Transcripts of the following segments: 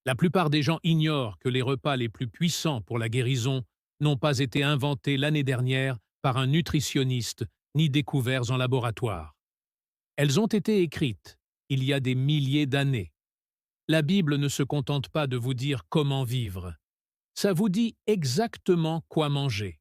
La plupart des gens ignorent que les repas les plus puissants pour la guérison n'ont pas été inventés l'année dernière par un nutritionniste ni découverts en laboratoire. Elles ont été écrites il y a des milliers d'années. La Bible ne se contente pas de vous dire comment vivre. Ça vous dit exactement quoi manger.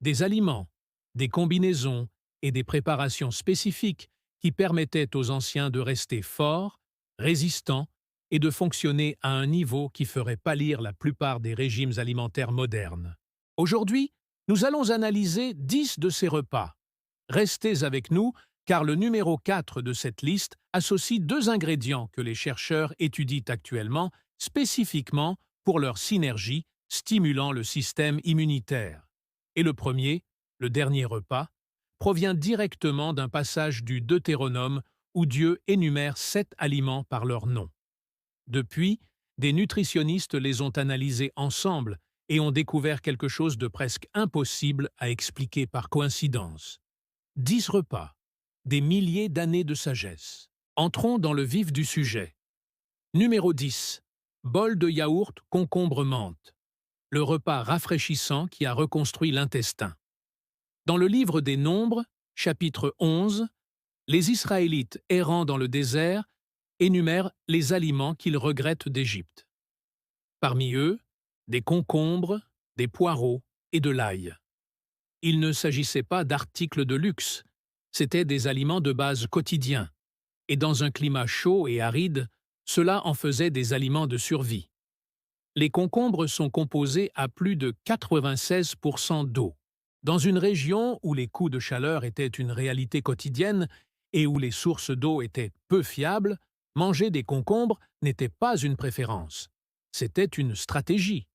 Des aliments, des combinaisons et des préparations spécifiques qui permettaient aux anciens de rester forts, résistants et de fonctionner à un niveau qui ferait pâlir la plupart des régimes alimentaires modernes. Aujourd'hui, nous allons analyser 10 de ces repas. Restez avec nous car le numéro 4 de cette liste associe deux ingrédients que les chercheurs étudient actuellement spécifiquement pour leur synergie stimulant le système immunitaire. Et le premier, le dernier repas, provient directement d'un passage du Deutéronome où Dieu énumère 7 aliments par leur nom. Depuis, des nutritionnistes les ont analysés ensemble et ont découvert quelque chose de presque impossible à expliquer par coïncidence. 10 repas, des milliers d'années de sagesse. Entrons dans le vif du sujet. Numéro 10. Bol de yaourt concombre menthe. Le repas rafraîchissant qui a reconstruit l'intestin. Dans le livre des Nombres, chapitre 11, les Israélites errant dans le désert énumèrent les aliments qu'ils regrettent d'Égypte. Parmi eux, des concombres, des poireaux et de l'ail. Il ne s'agissait pas d'articles de luxe, c'étaient des aliments de base quotidiens, et dans un climat chaud et aride, cela en faisait des aliments de survie. Les concombres sont composés à plus de 96% d'eau. Dans une région où les coups de chaleur étaient une réalité quotidienne et où les sources d'eau étaient peu fiables, manger des concombres n'était pas une préférence. C'était une stratégie.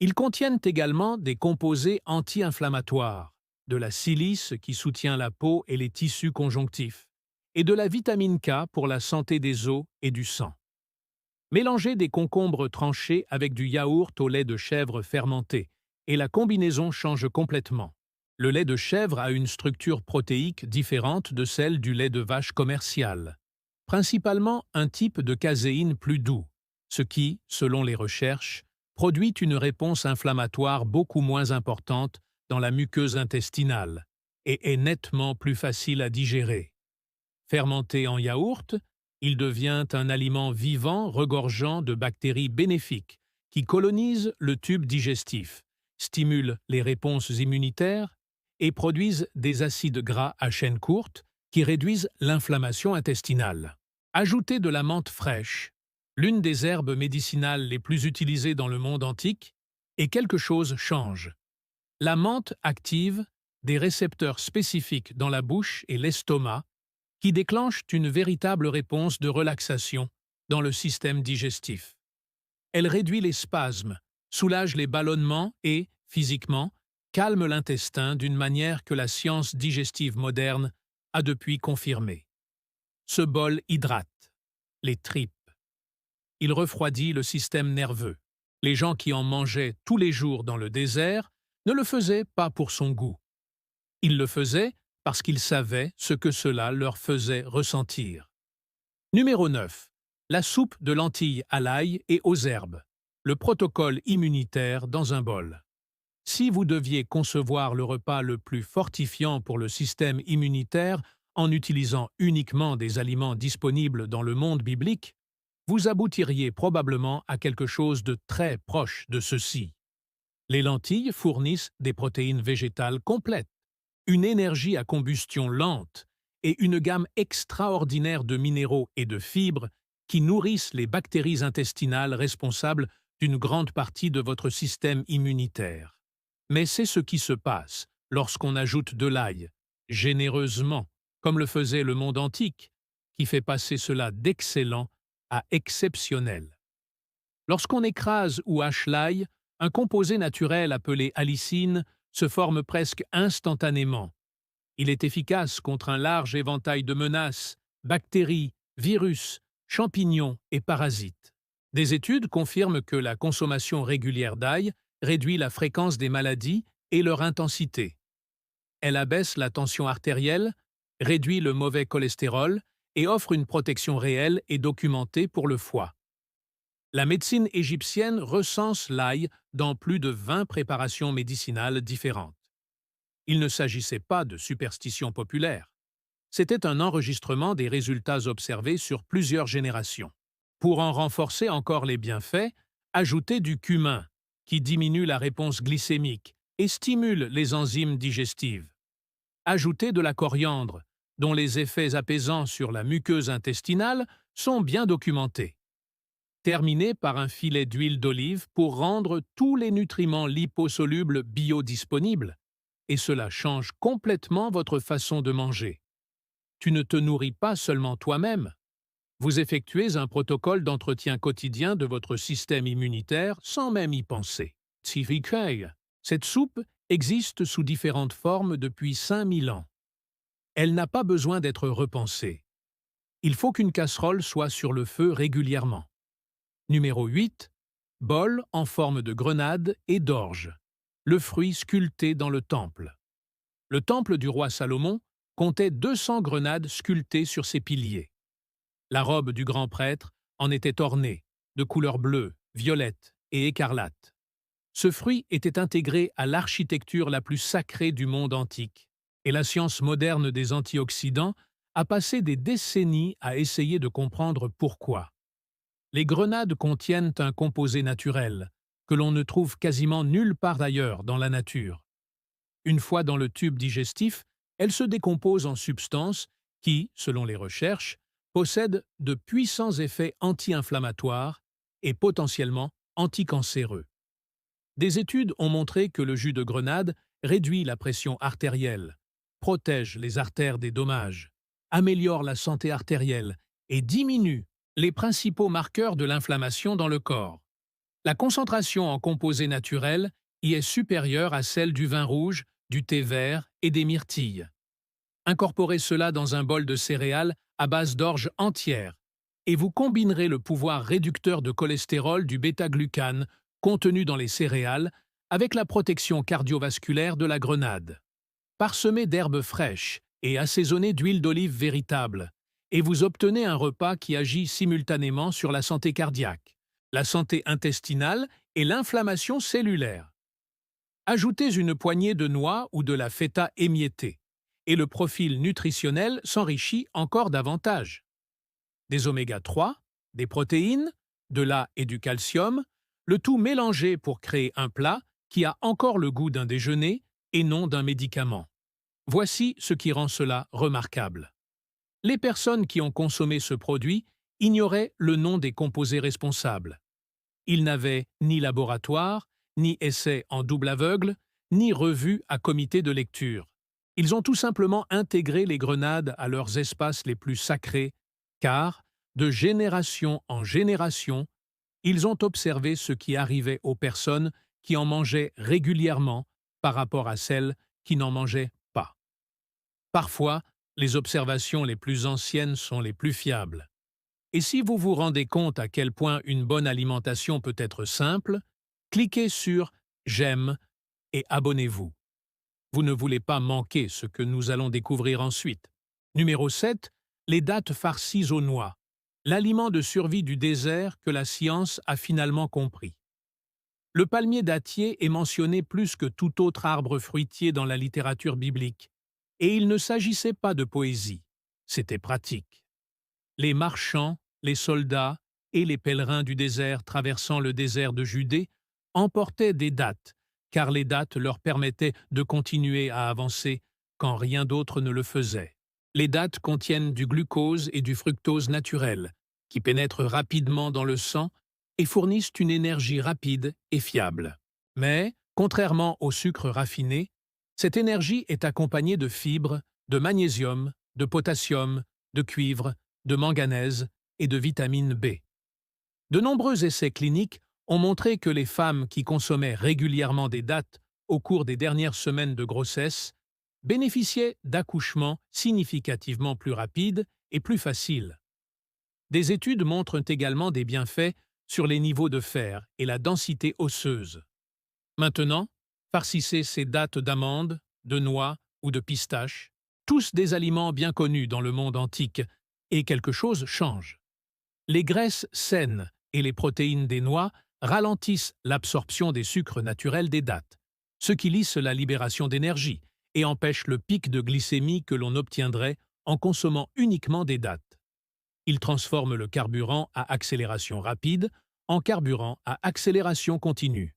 Ils contiennent également des composés anti-inflammatoires, de la silice qui soutient la peau et les tissus conjonctifs, et de la vitamine K pour la santé des os et du sang. Mélangez des concombres tranchés avec du yaourt au lait de chèvre fermenté, et la combinaison change complètement. Le lait de chèvre a une structure protéique différente de celle du lait de vache commercial, principalement un type de caséine plus doux, ce qui, selon les recherches, produit une réponse inflammatoire beaucoup moins importante dans la muqueuse intestinale et est nettement plus facile à digérer. Fermenté en yaourt, il devient un aliment vivant regorgeant de bactéries bénéfiques qui colonisent le tube digestif, stimulent les réponses immunitaires et produisent des acides gras à chaîne courte qui réduisent l'inflammation intestinale. Ajoutez de la menthe fraîche, l'une des herbes médicinales les plus utilisées dans le monde antique, et quelque chose change. La menthe active des récepteurs spécifiques dans la bouche et l'estomac qui déclenchent une véritable réponse de relaxation dans le système digestif. Elle réduit les spasmes, soulage les ballonnements et, physiquement, calme l'intestin d'une manière que la science digestive moderne a depuis confirmée. Ce bol hydrate les tripes. Il refroidit le système nerveux. Les gens qui en mangeaient tous les jours dans le désert ne le faisaient pas pour son goût. Ils le faisaient parce qu'ils savaient ce que cela leur faisait ressentir. Numéro 9. La soupe de lentilles à l'ail et aux herbes. Le protocole immunitaire dans un bol. Si vous deviez concevoir le repas le plus fortifiant pour le système immunitaire en utilisant uniquement des aliments disponibles dans le monde biblique, vous aboutiriez probablement à quelque chose de très proche de ceci. Les lentilles fournissent des protéines végétales complètes, une énergie à combustion lente et une gamme extraordinaire de minéraux et de fibres qui nourrissent les bactéries intestinales responsables d'une grande partie de votre système immunitaire. Mais c'est ce qui se passe lorsqu'on ajoute de l'ail, généreusement, comme le faisait le monde antique, qui fait passer cela d'excellent à exceptionnel. Lorsqu'on écrase ou hache l'ail, un composé naturel appelé allicine se forme presque instantanément. Il est efficace contre un large éventail de menaces, bactéries, virus, champignons et parasites. Des études confirment que la consommation régulière d'ail réduit la fréquence des maladies et leur intensité. Elle abaisse la tension artérielle, réduit le mauvais cholestérol et offre une protection réelle et documentée pour le foie. La médecine égyptienne recense l'ail dans plus de 20 préparations médicinales différentes. Il ne s'agissait pas de superstitions populaires. C'était un enregistrement des résultats observés sur plusieurs générations. Pour en renforcer encore les bienfaits, ajoutez du cumin, qui diminue la réponse glycémique et stimule les enzymes digestives. Ajoutez de la coriandre, dont les effets apaisants sur la muqueuse intestinale sont bien documentés. Terminez par un filet d'huile d'olive pour rendre tous les nutriments liposolubles biodisponibles, et cela change complètement votre façon de manger. Tu ne te nourris pas seulement toi-même. Vous effectuez un protocole d'entretien quotidien de votre système immunitaire sans même y penser. Tsifikei. Cette soupe existe sous différentes formes depuis 5000 ans. Elle n'a pas besoin d'être repensée. Il faut qu'une casserole soit sur le feu régulièrement. Numéro 8. Bol en forme de grenade et d'orge. Le fruit sculpté dans le temple. Le temple du roi Salomon comptait 200 grenades sculptées sur ses piliers. La robe du grand prêtre en était ornée, de couleur bleue, violette et écarlate. Ce fruit était intégré à l'architecture la plus sacrée du monde antique, et la science moderne des antioxydants a passé des décennies à essayer de comprendre pourquoi. Les grenades contiennent un composé naturel, que l'on ne trouve quasiment nulle part ailleurs dans la nature. Une fois dans le tube digestif, elles se décomposent en substances qui, selon les recherches, possèdent de puissants effets anti-inflammatoires et potentiellement anticancéreux. Des études ont montré que le jus de grenade réduit la pression artérielle, protège les artères des dommages, améliore la santé artérielle et diminue les principaux marqueurs de l'inflammation dans le corps. La concentration en composés naturels y est supérieure à celle du vin rouge, du thé vert et des myrtilles. Incorporez cela dans un bol de céréales à base d'orge entière et vous combinerez le pouvoir réducteur de cholestérol du bêta-glucane contenu dans les céréales avec la protection cardiovasculaire de la grenade. Parsemez d'herbes fraîches et assaisonnez d'huile d'olive véritable, et vous obtenez un repas qui agit simultanément sur la santé cardiaque, la santé intestinale et l'inflammation cellulaire. Ajoutez une poignée de noix ou de la feta émiettée, et le profil nutritionnel s'enrichit encore davantage. Des oméga 3, des protéines, de l'A et du calcium, le tout mélangé pour créer un plat qui a encore le goût d'un déjeuner et non d'un médicament. Voici ce qui rend cela remarquable. Les personnes qui ont consommé ce produit ignoraient le nom des composés responsables. Ils n'avaient ni laboratoire, ni essai en double aveugle, ni revue à comité de lecture. Ils ont tout simplement intégré les grenades à leurs espaces les plus sacrés, car, de génération en génération, ils ont observé ce qui arrivait aux personnes qui en mangeaient régulièrement par rapport à celles qui n'en mangeaient pas. Parfois, les observations les plus anciennes sont les plus fiables. Et si vous vous rendez compte à quel point une bonne alimentation peut être simple, cliquez sur « J'aime » et abonnez-vous. Vous ne voulez pas manquer ce que nous allons découvrir ensuite. Numéro 7. Les dattes farcies aux noix. L'aliment de survie du désert que la science a finalement compris. Le palmier dattier est mentionné plus que tout autre arbre fruitier dans la littérature biblique. Et il ne s'agissait pas de poésie, c'était pratique. Les marchands, les soldats et les pèlerins du désert traversant le désert de Judée emportaient des dattes, car les dattes leur permettaient de continuer à avancer quand rien d'autre ne le faisait. Les dattes contiennent du glucose et du fructose naturel, qui pénètrent rapidement dans le sang et fournissent une énergie rapide et fiable. Mais, contrairement au sucre raffiné, cette énergie est accompagnée de fibres, de magnésium, de potassium, de cuivre, de manganèse et de vitamine B. De nombreux essais cliniques ont montré que les femmes qui consommaient régulièrement des dattes au cours des dernières semaines de grossesse bénéficiaient d'accouchements significativement plus rapides et plus faciles. Des études montrent également des bienfaits sur les niveaux de fer et la densité osseuse. Maintenant, farcissez ces dattes d'amandes, de noix ou de pistaches, tous des aliments bien connus dans le monde antique, et quelque chose change. Les graisses saines et les protéines des noix ralentissent l'absorption des sucres naturels des dattes, ce qui lisse la libération d'énergie et empêche le pic de glycémie que l'on obtiendrait en consommant uniquement des dattes. Ils transforment le carburant à accélération rapide en carburant à accélération continue.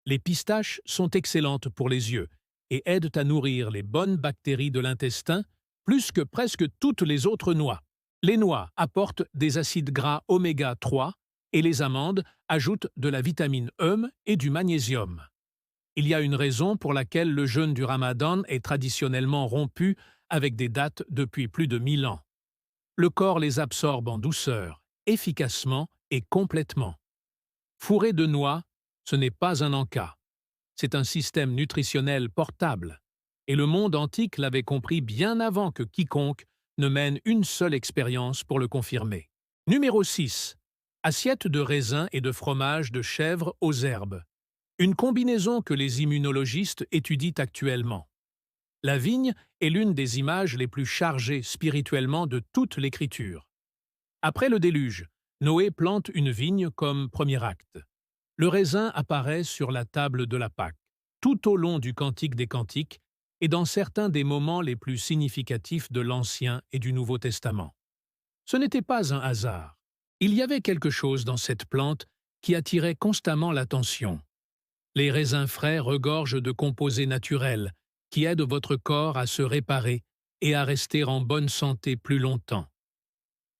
Les pistaches sont excellentes pour les yeux et aident à nourrir les bonnes bactéries de l'intestin plus que presque toutes les autres noix. Les noix apportent des acides gras oméga 3 et les amandes ajoutent de la vitamine E et du magnésium. Il y a une raison pour laquelle le jeûne du Ramadan est traditionnellement rompu avec des dattes depuis plus de 1000 ans. Le corps les absorbe en douceur, efficacement et complètement. Fourré de noix, ce n'est pas un encas. C'est un système nutritionnel portable. Et le monde antique l'avait compris bien avant que quiconque ne mène une seule expérience pour le confirmer. Numéro 6. Assiette de raisins et de fromage de chèvre aux herbes. Une combinaison que les immunologistes étudient actuellement. La vigne est l'une des images les plus chargées spirituellement de toute l'Écriture. Après le déluge, Noé plante une vigne comme premier acte. Le raisin apparaît sur la table de la Pâque, tout au long du Cantique des Cantiques et dans certains des moments les plus significatifs de l'Ancien et du Nouveau Testament. Ce n'était pas un hasard. Il y avait quelque chose dans cette plante qui attirait constamment l'attention. Les raisins frais regorgent de composés naturels qui aident votre corps à se réparer et à rester en bonne santé plus longtemps.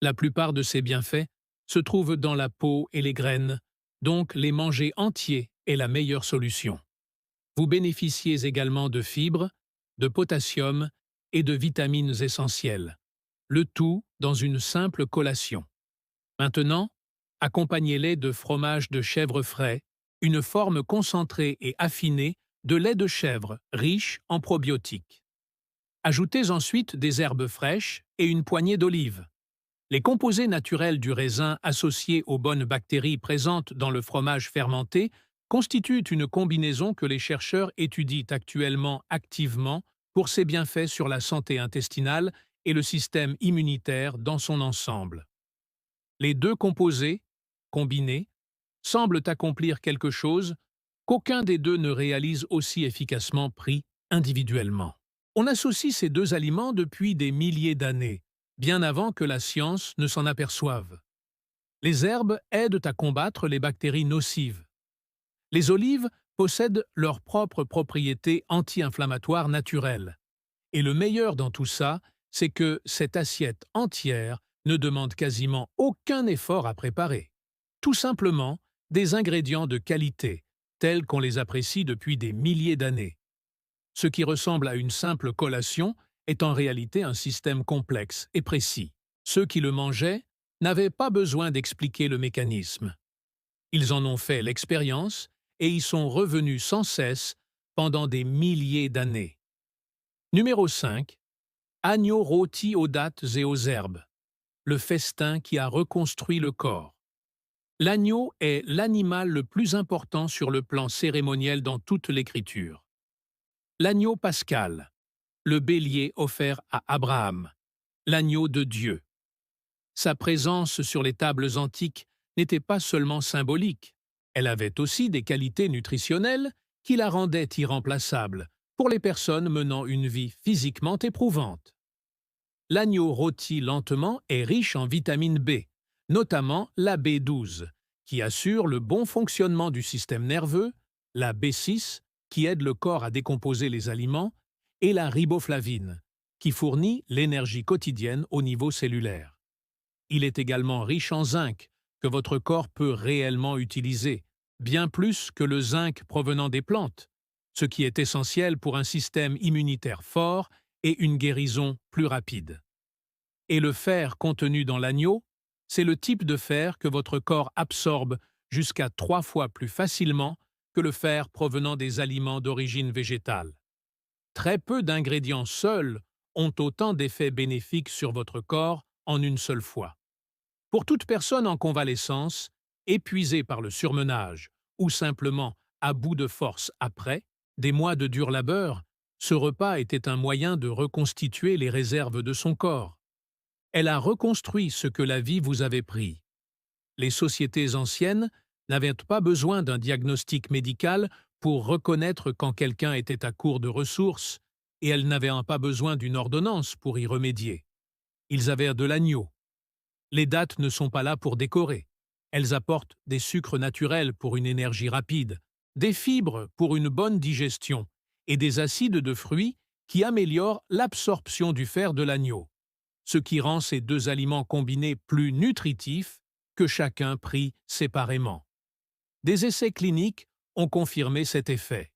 La plupart de ces bienfaits se trouvent dans la peau et les graines, donc les manger entiers est la meilleure solution. Vous bénéficiez également de fibres, de potassium et de vitamines essentielles, le tout dans une simple collation. Maintenant, accompagnez-les de fromage de chèvre frais, une forme concentrée et affinée de lait de chèvre riche en probiotiques. Ajoutez ensuite des herbes fraîches et une poignée d'olives. Les composés naturels du raisin associés aux bonnes bactéries présentes dans le fromage fermenté constituent une combinaison que les chercheurs étudient actuellement activement pour ses bienfaits sur la santé intestinale et le système immunitaire dans son ensemble. Les deux composés, combinés, semblent accomplir quelque chose qu'aucun des deux ne réalise aussi efficacement pris individuellement. On associe ces deux aliments depuis des milliers d'années, bien avant que la science ne s'en aperçoive. Les herbes aident à combattre les bactéries nocives. Les olives possèdent leurs propres propriétés anti-inflammatoires naturelles. Et le meilleur dans tout ça, c'est que cette assiette entière ne demande quasiment aucun effort à préparer. Tout simplement, des ingrédients de qualité, tels qu'on les apprécie depuis des milliers d'années. Ce qui ressemble à une simple collation est en réalité un système complexe et précis. Ceux qui le mangeaient n'avaient pas besoin d'expliquer le mécanisme. Ils en ont fait l'expérience et y sont revenus sans cesse pendant des milliers d'années. Numéro 5. Agneau rôti aux dattes et aux herbes. Le festin qui a reconstruit le corps. L'agneau est l'animal le plus important sur le plan cérémoniel dans toute l'Écriture. L'agneau pascal, le bélier offert à Abraham, l'agneau de Dieu. Sa présence sur les tables antiques n'était pas seulement symbolique, elle avait aussi des qualités nutritionnelles qui la rendaient irremplaçable pour les personnes menant une vie physiquement éprouvante. L'agneau rôti lentement est riche en vitamine B, notamment la B12, qui assure le bon fonctionnement du système nerveux, la B6, qui aide le corps à décomposer les aliments, et la riboflavine, qui fournit l'énergie quotidienne au niveau cellulaire. Il est également riche en zinc, que votre corps peut réellement utiliser, bien plus que le zinc provenant des plantes, ce qui est essentiel pour un système immunitaire fort et une guérison plus rapide. Et le fer contenu dans l'agneau, c'est le type de fer que votre corps absorbe jusqu'à 3 fois plus facilement que le fer provenant des aliments d'origine végétale. Très peu d'ingrédients seuls ont autant d'effets bénéfiques sur votre corps en une seule fois. Pour toute personne en convalescence, épuisée par le surmenage ou simplement à bout de force après des mois de dur labeur, ce repas était un moyen de reconstituer les réserves de son corps. Elle a reconstruit ce que la vie vous avait pris. Les sociétés anciennes n'avaient pas besoin d'un diagnostic médical pour reconnaître quand quelqu'un était à court de ressources, et elles n'avaient pas besoin d'une ordonnance pour y remédier. Ils avaient de l'agneau. Les dattes ne sont pas là pour décorer. Elles apportent des sucres naturels pour une énergie rapide, des fibres pour une bonne digestion et des acides de fruits qui améliorent l'absorption du fer de l'agneau, ce qui rend ces deux aliments combinés plus nutritifs que chacun pris séparément. Des essais cliniques ont confirmé cet effet.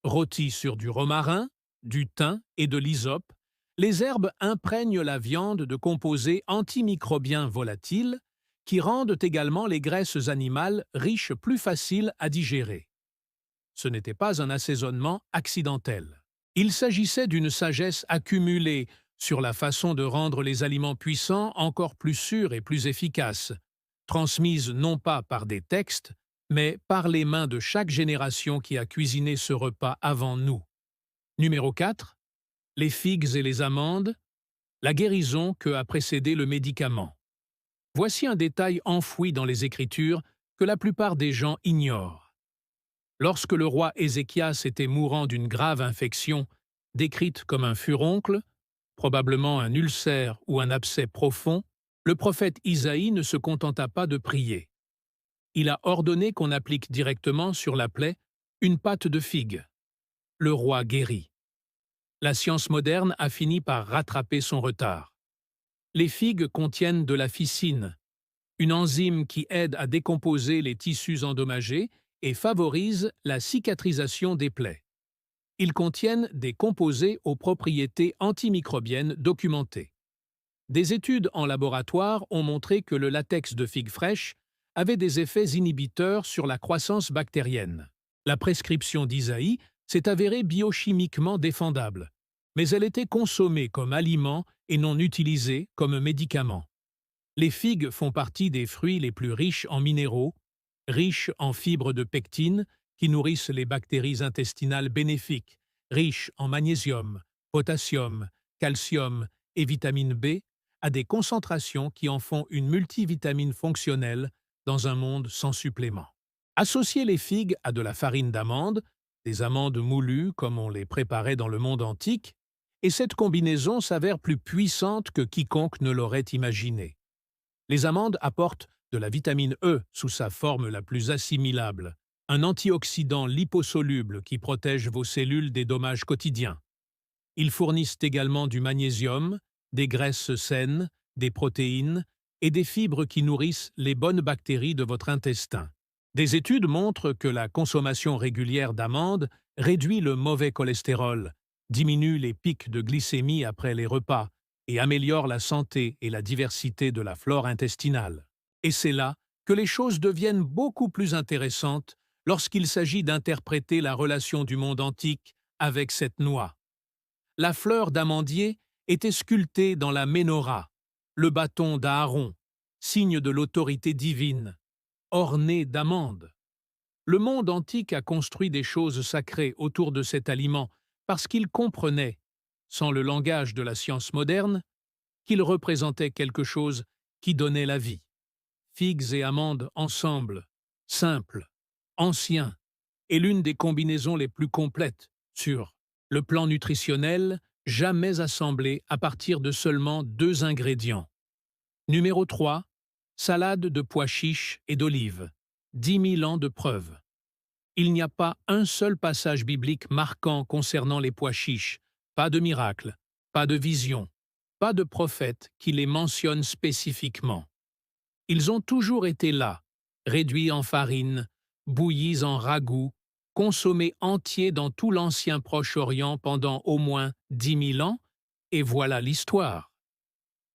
Rôtis sur du romarin, du thym et de l'hysope, les herbes imprègnent la viande de composés antimicrobiens volatiles qui rendent également les graisses animales riches plus faciles à digérer. Ce n'était pas un assaisonnement accidentel. Il s'agissait d'une sagesse accumulée sur la façon de rendre les aliments puissants encore plus sûrs et plus efficaces, transmise non pas par des textes, mais par les mains de chaque génération qui a cuisiné ce repas avant nous. Numéro 4. Les figues et les amandes, la guérison que a précédé le médicament. Voici un détail enfoui dans les Écritures que la plupart des gens ignorent. Lorsque le roi Ézéchias était mourant d'une grave infection, décrite comme un furoncle, probablement un ulcère ou un abcès profond, le prophète Isaïe ne se contenta pas de prier. Il a ordonné qu'on applique directement sur la plaie une pâte de figue. Le roi guérit. La science moderne a fini par rattraper son retard. Les figues contiennent de la ficine, une enzyme qui aide à décomposer les tissus endommagés et favorise la cicatrisation des plaies. Ils contiennent des composés aux propriétés antimicrobiennes documentées. Des études en laboratoire ont montré que le latex de figue fraîche avait des effets inhibiteurs sur la croissance bactérienne. La prescription d'Isaïe s'est avérée biochimiquement défendable, mais elle était consommée comme aliment et non utilisée comme médicament. Les figues font partie des fruits les plus riches en minéraux, riches en fibres de pectine qui nourrissent les bactéries intestinales bénéfiques, riches en magnésium, potassium, calcium et vitamine B, à des concentrations qui en font une multivitamine fonctionnelle dans un monde sans supplément. Associer les figues à de la farine d'amande, des amandes moulues comme on les préparait dans le monde antique, et cette combinaison s'avère plus puissante que quiconque ne l'aurait imaginé. Les amandes apportent de la vitamine E sous sa forme la plus assimilable, un antioxydant liposoluble qui protège vos cellules des dommages quotidiens. Ils fournissent également du magnésium, des graisses saines, des protéines et des fibres qui nourrissent les bonnes bactéries de votre intestin. Des études montrent que la consommation régulière d'amandes réduit le mauvais cholestérol, diminue les pics de glycémie après les repas et améliore la santé et la diversité de la flore intestinale. Et c'est là que les choses deviennent beaucoup plus intéressantes lorsqu'il s'agit d'interpréter la relation du monde antique avec cette noix. La fleur d'amandier était sculptée dans la ménorah, le bâton d'Aaron, signe de l'autorité divine, orné d'amandes. Le monde antique a construit des choses sacrées autour de cet aliment parce qu'il comprenait, sans le langage de la science moderne, qu'il représentait quelque chose qui donnait la vie. Figues et amandes ensemble, simple, ancien, est l'une des combinaisons les plus complètes sur le plan nutritionnel, jamais assemblée à partir de seulement 2 ingrédients. Numéro 3. Salade de pois chiches et d'olives. 10 000 ans de preuves. Il n'y a pas un seul passage biblique marquant concernant les pois chiches, pas de miracle, pas de vision, pas de prophète qui les mentionne spécifiquement. Ils ont toujours été là, réduits en farine, bouillis en ragoût, consommés entiers dans tout l'ancien Proche-Orient pendant au moins 10 000 ans, et voilà l'histoire.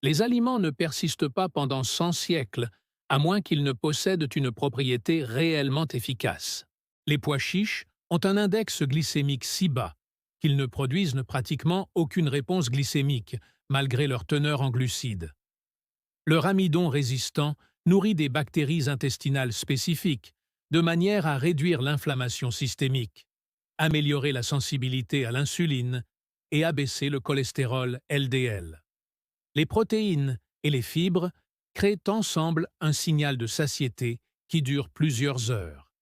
Les aliments ne persistent pas pendant 100 siècles, à moins qu'ils ne possèdent une propriété réellement efficace. Les pois chiches ont un index glycémique si bas qu'ils ne produisent pratiquement aucune réponse glycémique, malgré leur teneur en glucides. Leur amidon résistant nourrit des bactéries intestinales spécifiques, de manière à réduire l'inflammation systémique, améliorer la sensibilité à l'insuline et abaisser le cholestérol LDL. Les protéines et les fibres créent ensemble un signal de satiété qui dure plusieurs heures.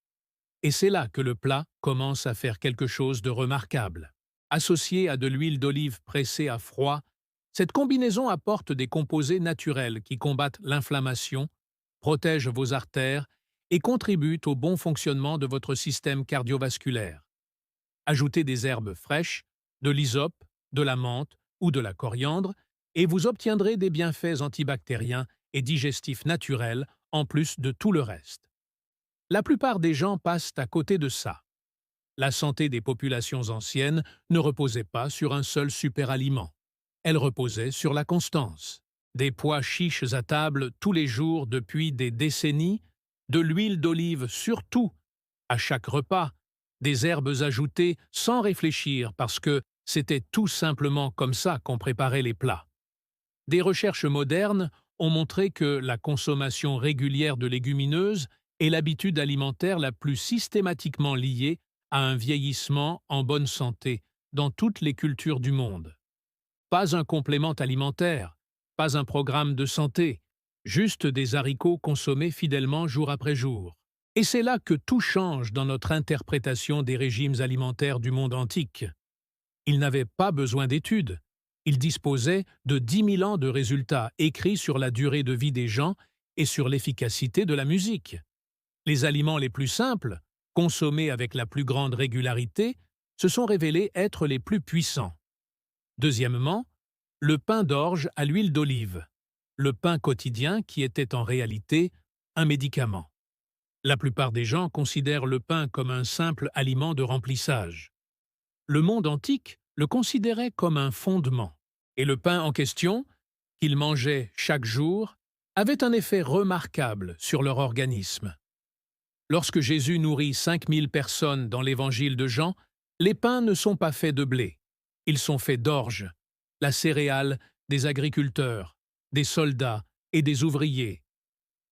Et c'est là que le plat commence à faire quelque chose de remarquable. Associé à de l'huile d'olive pressée à froid, cette combinaison apporte des composés naturels qui combattent l'inflammation, protègent vos artères et contribuent au bon fonctionnement de votre système cardiovasculaire. Ajoutez des herbes fraîches, de l'hysope, de la menthe ou de la coriandre et vous obtiendrez des bienfaits antibactériens et digestifs naturels en plus de tout le reste. La plupart des gens passent à côté de ça. La santé des populations anciennes ne reposait pas sur un seul superaliment. Elle reposait sur la constance. Des pois chiches à table tous les jours depuis des décennies, de l'huile d'olive surtout, à chaque repas, des herbes ajoutées sans réfléchir parce que c'était tout simplement comme ça qu'on préparait les plats. Des recherches modernes ont montré que la consommation régulière de légumineuses est l'habitude alimentaire la plus systématiquement liée à un vieillissement en bonne santé dans toutes les cultures du monde. Pas un complément alimentaire, pas un programme de santé, juste des haricots consommés fidèlement jour après jour. Et c'est là que tout change dans notre interprétation des régimes alimentaires du monde antique. Ils n'avaient pas besoin d'études. Ils disposaient de 10 000 ans de résultats écrits sur la durée de vie des gens et sur l'efficacité de la musique. Les aliments les plus simples, consommés avec la plus grande régularité, se sont révélés être les plus puissants. Deuxièmement, le pain d'orge à l'huile d'olive, le pain quotidien qui était en réalité un médicament. La plupart des gens considèrent le pain comme un simple aliment de remplissage. Le monde antique le considérait comme un fondement, et le pain en question, qu'ils mangeaient chaque jour, avait un effet remarquable sur leur organisme. Lorsque Jésus nourrit 5000 personnes dans l'évangile de Jean, les pains ne sont pas faits de blé, ils sont faits d'orge, la céréale des agriculteurs, des soldats et des ouvriers.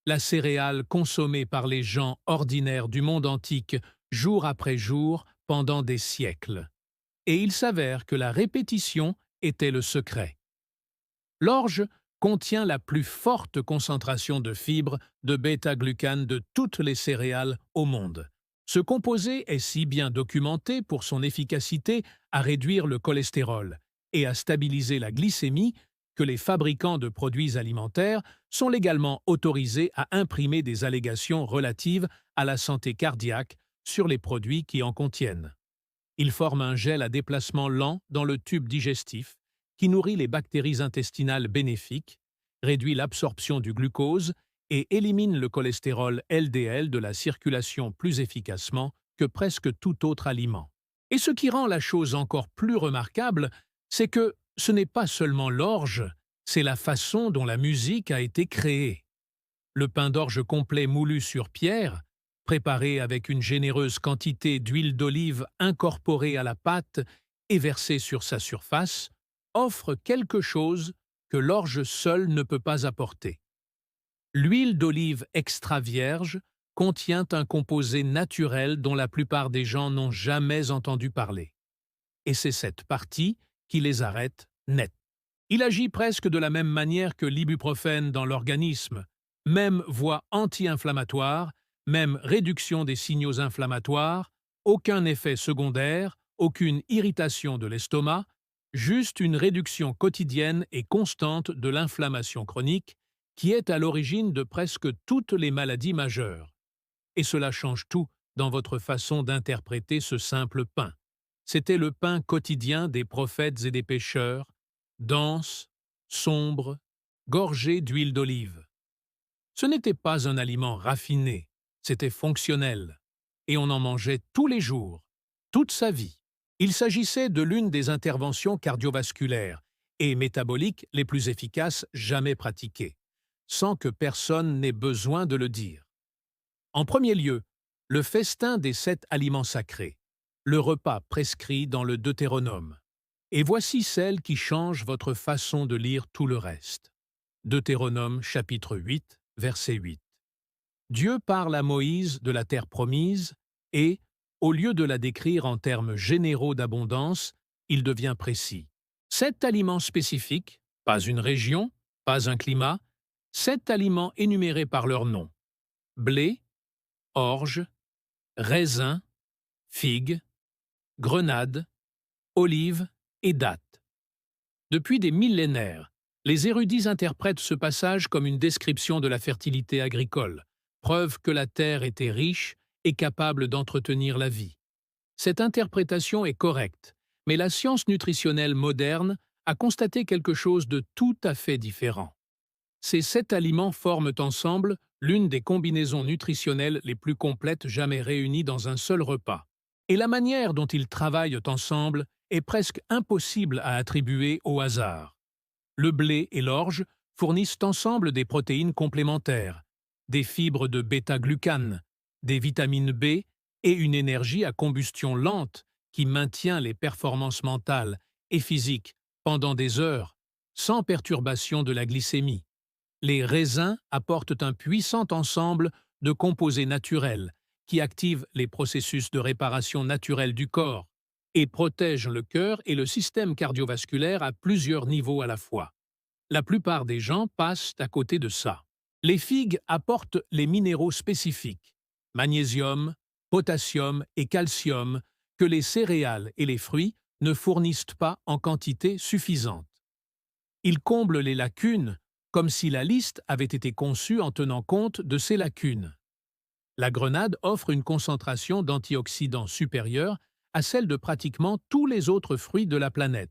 La céréale consommée par les gens ordinaires du monde antique jour après jour pendant des siècles. Et il s'avère que la répétition était le secret. L'orge contient la plus forte concentration de fibres de bêta-glucane de toutes les céréales au monde. Ce composé est si bien documenté pour son efficacité à réduire le cholestérol et à stabiliser la glycémie que les fabricants de produits alimentaires sont légalement autorisés à imprimer des allégations relatives à la santé cardiaque sur les produits qui en contiennent. Il forme un gel à déplacement lent dans le tube digestif qui nourrit les bactéries intestinales bénéfiques, réduit l'absorption du glucose et élimine le cholestérol LDL de la circulation plus efficacement que presque tout autre aliment. Et ce qui rend la chose encore plus remarquable, c'est que ce n'est pas seulement l'orge, c'est la façon dont la musique a été créée. Le pain d'orge complet moulu sur pierre, préparé avec une généreuse quantité d'huile d'olive incorporée à la pâte et versée sur sa surface, offre quelque chose que l'orge seul ne peut pas apporter. L'huile d'olive extra vierge contient un composé naturel dont la plupart des gens n'ont jamais entendu parler. Et c'est cette partie qui les arrête net. Il agit presque de la même manière que l'ibuprofène dans l'organisme, même voie anti-inflammatoire, même réduction des signaux inflammatoires, aucun effet secondaire, aucune irritation de l'estomac, juste une réduction quotidienne et constante de l'inflammation chronique qui est à l'origine de presque toutes les maladies majeures. Et cela change tout dans votre façon d'interpréter ce simple pain. C'était le pain quotidien des prophètes et des pécheurs, dense, sombre, gorgé d'huile d'olive. Ce n'était pas un aliment raffiné, c'était fonctionnel, et on en mangeait tous les jours, toute sa vie. Il s'agissait de l'une des interventions cardiovasculaires et métaboliques les plus efficaces jamais pratiquées, sans que personne n'ait besoin de le dire. En premier lieu, le festin des 7 aliments sacrés, le repas prescrit dans le Deutéronome. Et voici celle qui change votre façon de lire tout le reste. Deutéronome chapitre 8, verset 8. Dieu parle à Moïse de la terre promise et, au lieu de la décrire en termes généraux d'abondance, il devient précis. 7 aliments spécifiques, pas une région, pas un climat, 7 aliments énumérés par leur nom: blé, orge, raisin, figue, grenade, olive et date. Depuis des millénaires, les érudits interprètent ce passage comme une description de la fertilité agricole, preuve que la terre était riche et capable d'entretenir la vie. Cette interprétation est correcte, mais la science nutritionnelle moderne a constaté quelque chose de tout à fait différent. Ces 7 aliments forment ensemble l'une des combinaisons nutritionnelles les plus complètes jamais réunies dans un seul repas. Et la manière dont ils travaillent ensemble est presque impossible à attribuer au hasard. Le blé et l'orge fournissent ensemble des protéines complémentaires, des fibres de bêta-glucane, des vitamines B et une énergie à combustion lente qui maintient les performances mentales et physiques pendant des heures, sans perturbation de la glycémie. Les raisins apportent un puissant ensemble de composés naturels qui activent les processus de réparation naturelle du corps et protègent le cœur et le système cardiovasculaire à plusieurs niveaux à la fois. La plupart des gens passent à côté de ça. Les figues apportent les minéraux spécifiques, magnésium, potassium et calcium, que les céréales et les fruits ne fournissent pas en quantité suffisante. Ils comblent les lacunes comme si la liste avait été conçue en tenant compte de ces lacunes. La grenade offre une concentration d'antioxydants supérieure à celle de pratiquement tous les autres fruits de la planète,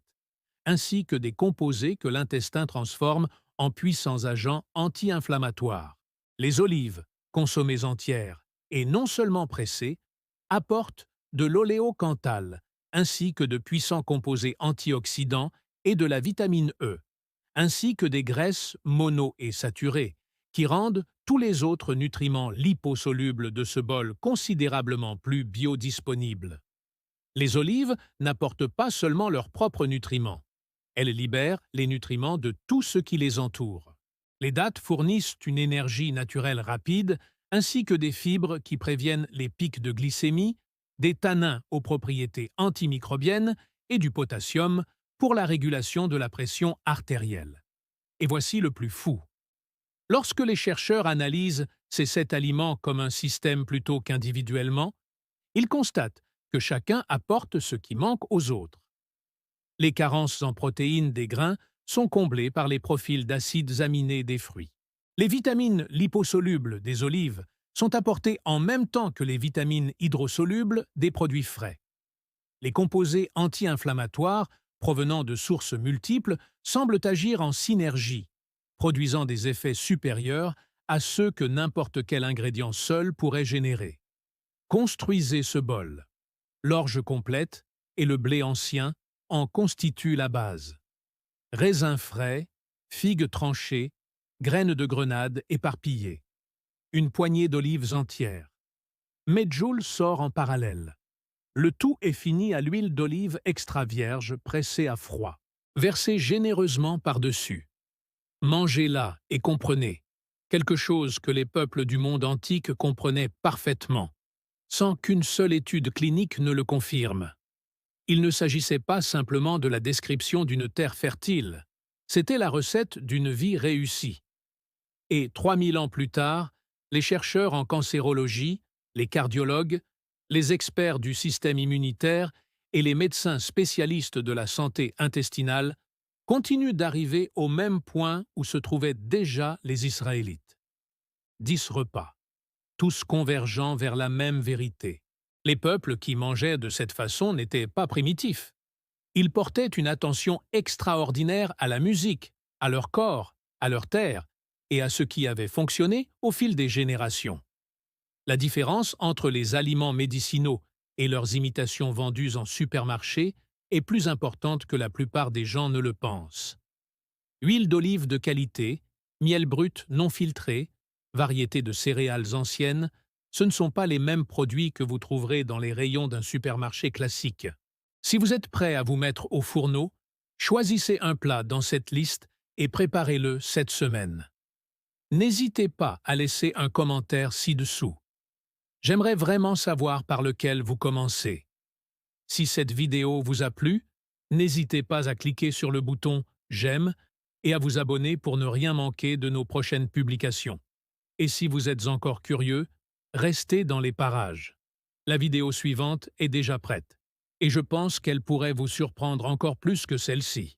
ainsi que des composés que l'intestin transforme en puissants agents anti-inflammatoires. Les olives, consommées entières et non seulement pressées, apportent de l'oléocanthal, ainsi que de puissants composés antioxydants et de la vitamine E, ainsi que des graisses mono et saturées, qui rendent tous les autres nutriments liposolubles de ce bol considérablement plus biodisponibles. Les olives n'apportent pas seulement leurs propres nutriments. Elles libèrent les nutriments de tout ce qui les entoure. Les dattes fournissent une énergie naturelle rapide, ainsi que des fibres qui préviennent les pics de glycémie, des tanins aux propriétés antimicrobiennes et du potassium pour la régulation de la pression artérielle. Et voici le plus fou. Lorsque les chercheurs analysent ces 7 aliments comme un système plutôt qu'individuellement, ils constatent que chacun apporte ce qui manque aux autres. Les carences en protéines des grains sont comblées par les profils d'acides aminés des fruits. Les vitamines liposolubles des olives sont apportées en même temps que les vitamines hydrosolubles des produits frais. Les composés anti-inflammatoires provenant de sources multiples semblent agir en synergie, produisant des effets supérieurs à ceux que n'importe quel ingrédient seul pourrait générer. Construisez ce bol. L'orge complète et le blé ancien en constituent la base. Raisins frais, figues tranchées, graines de grenade éparpillées. Une poignée d'olives entières. Medjool sort en parallèle. Le tout est fini à l'huile d'olive extra vierge pressée à froid. Versez généreusement par-dessus. Mangez-la et comprenez, quelque chose que les peuples du monde antique comprenaient parfaitement, sans qu'une seule étude clinique ne le confirme. Il ne s'agissait pas simplement de la description d'une terre fertile, c'était la recette d'une vie réussie. Et 3000 ans plus tard, les chercheurs en cancérologie, les cardiologues, les experts du système immunitaire et les médecins spécialistes de la santé intestinale continuent d'arriver au même point où se trouvaient déjà les Israélites. 10 repas, tous convergeant vers la même vérité. Les peuples qui mangeaient de cette façon n'étaient pas primitifs. Ils portaient une attention extraordinaire à la musique, à leur corps, à leur terre et à ce qui avait fonctionné au fil des générations. La différence entre les aliments médicinaux et leurs imitations vendues en supermarché est plus importante que la plupart des gens ne le pensent. Huile d'olive de qualité, miel brut non filtré, variétés de céréales anciennes, ce ne sont pas les mêmes produits que vous trouverez dans les rayons d'un supermarché classique. Si vous êtes prêt à vous mettre au fourneau, choisissez un plat dans cette liste et préparez-le cette semaine. N'hésitez pas à laisser un commentaire ci-dessous. J'aimerais vraiment savoir par lequel vous commencez. Si cette vidéo vous a plu, n'hésitez pas à cliquer sur le bouton « J'aime » et à vous abonner pour ne rien manquer de nos prochaines publications. Et si vous êtes encore curieux, restez dans les parages. La vidéo suivante est déjà prête, et je pense qu'elle pourrait vous surprendre encore plus que celle-ci.